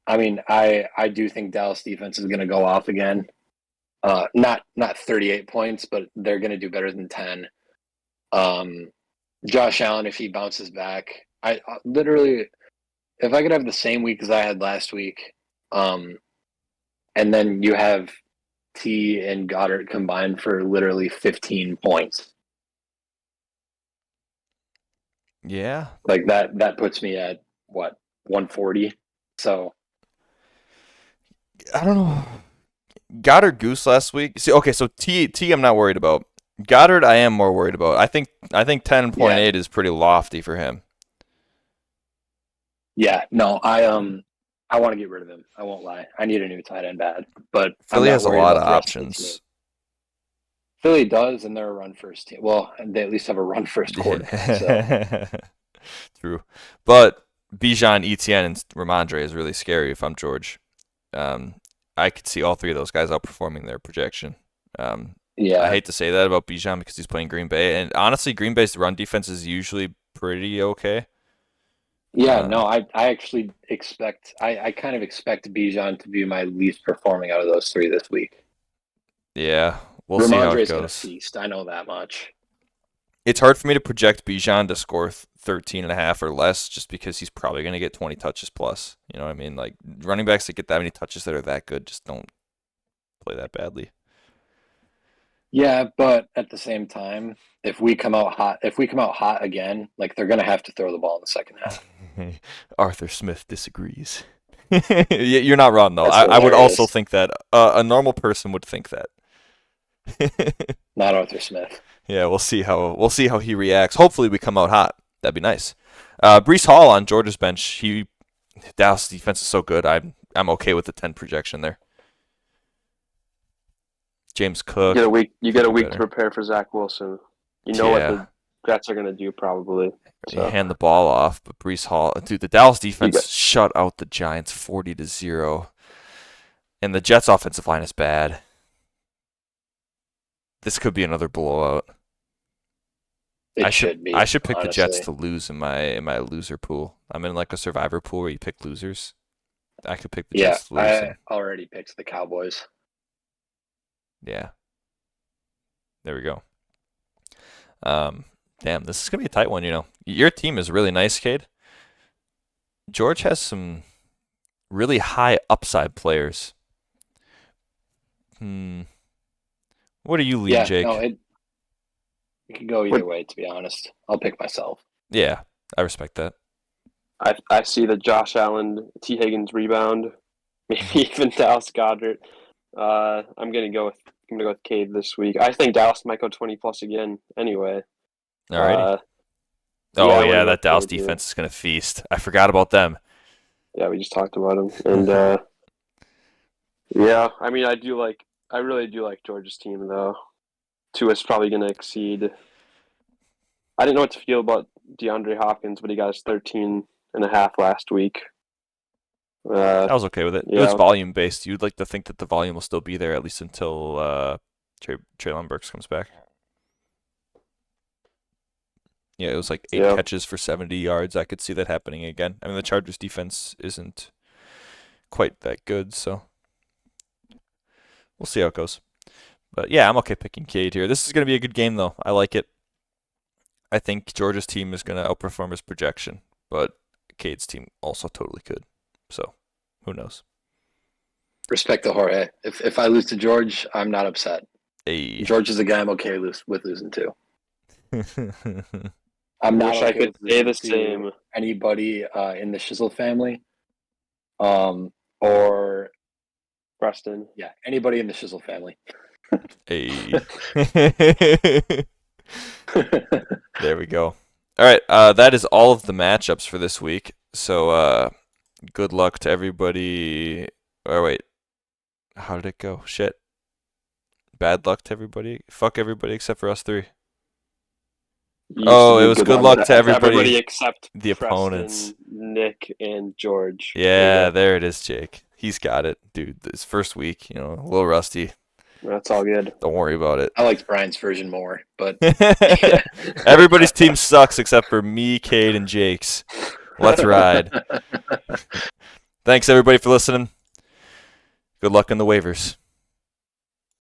I mean, I do think Dallas defense is going to go off again. Not 38 points, but they're going to do better than 10. Josh Allen, if he bounces back, I literally, if I could have the same week as I had last week, and then you have T and Goddard combined for literally 15 points. Yeah. Like that puts me at what, 140. So I don't know. Goddard goose last week. See, okay, so T I'm not worried about. Goddard I am more worried about. I think 10.8 is pretty lofty for him. yeah, no, I want to get rid of him. I won't lie. I need a new tight end bad, but Philly I'm not has a worried lot about of the rest of the options. team. Philly does, and they're a run first team. Well, they at least have a run first quarterback. So. True. But Bijan, Etienne, and Ramondre is really scary if I'm George. I could see all three of those guys outperforming their projection. Yeah, I hate to say that about Bijan because he's playing Green Bay, and honestly, Green Bay's run defense is usually pretty okay. yeah. No, I actually expect. I kind of expect Bijan to be my least performing out of those three this week. Yeah, we'll see how it Ramondre's gonna goes. feast. I know that much. It's hard for me to project Bijan to score 13.5 or less just because he's probably going to get 20 touches plus. You know what I mean? Like, running backs that get that many touches that are that good just don't play that badly. Yeah, but at the same time, if we come out hot again, like they're gonna have to throw the ball in the second half. Arthur Smith disagrees. You're not wrong, though. That's I would also hilarious. think that a normal person would think that. Not Arthur Smith. Yeah, we'll see how he reacts. Hopefully, we come out hot. That'd be nice. Breece Hall on Georgia's bench. Dallas defense is so good. I'm okay with the 10 projection there. James Cook. You get a week better. to prepare for Zach Wilson. You know what the Jets are going to do probably. You hand the ball off, but Breece Hall, dude, the Dallas defense shut out the Giants 40-0, and the Jets' offensive line is bad. This could be another blowout. I should pick the Jets to lose in my loser pool. I'm in like a survivor pool where you pick losers. I could pick the Jets to lose. I already picked the Cowboys. Yeah. There we go. Damn, this is gonna be a tight one. You know, your team is really nice, Cade. George has some really high upside players. What do you lean, Jake? No, it could go either way. To be honest, I'll pick myself. Yeah, I respect that. I see the Josh Allen, T. Higgins rebound, maybe even Dallas Goddard. I'm gonna go with Cade this week. I think Dallas might go 20 plus again. Anyway. Alrighty. That Dallas defense is gonna feast. I forgot about them. Yeah, we just talked about them, and yeah, I mean, I really do like Georgia's team though. Tua's probably gonna exceed. I didn't know what to feel about DeAndre Hopkins, but he got his 13.5 last week. I was okay with it. It was volume based. You'd like to think that the volume will still be there at least until Treylon Burks comes back. Yeah, it was like 8 catches for 70 yards. I could see that happening again. I mean, the Chargers defense isn't quite that good, so we'll see how it goes. But yeah, I'm okay picking Cade here. This is going to be a good game, though. I like it. I think Georgia's team is going to outperform his projection, but Cade's team also totally could. So who knows? Respect to Jorge. If I lose to George, I'm not upset. Hey. George is a guy I'm okay with losing to. I wish I could say the same. Anybody in the Shizzle family, or Preston. Yeah, anybody in the Shizzle family. Hey. There we go. All right, that is all of the matchups for this week. So good luck to everybody. Or wait, how did it go? Shit. Bad luck to everybody. Fuck everybody except for us three. It was good luck to everybody except the Preston, opponents. Nick, and George. Yeah, there it is, Jake. He's got it, dude. This first week, a little rusty. That's all good. Don't worry about it. I liked Brian's version more, but everybody's team sucks except for me, Cade, and Jake's. Let's ride. Thanks everybody for listening. Good luck in the waivers.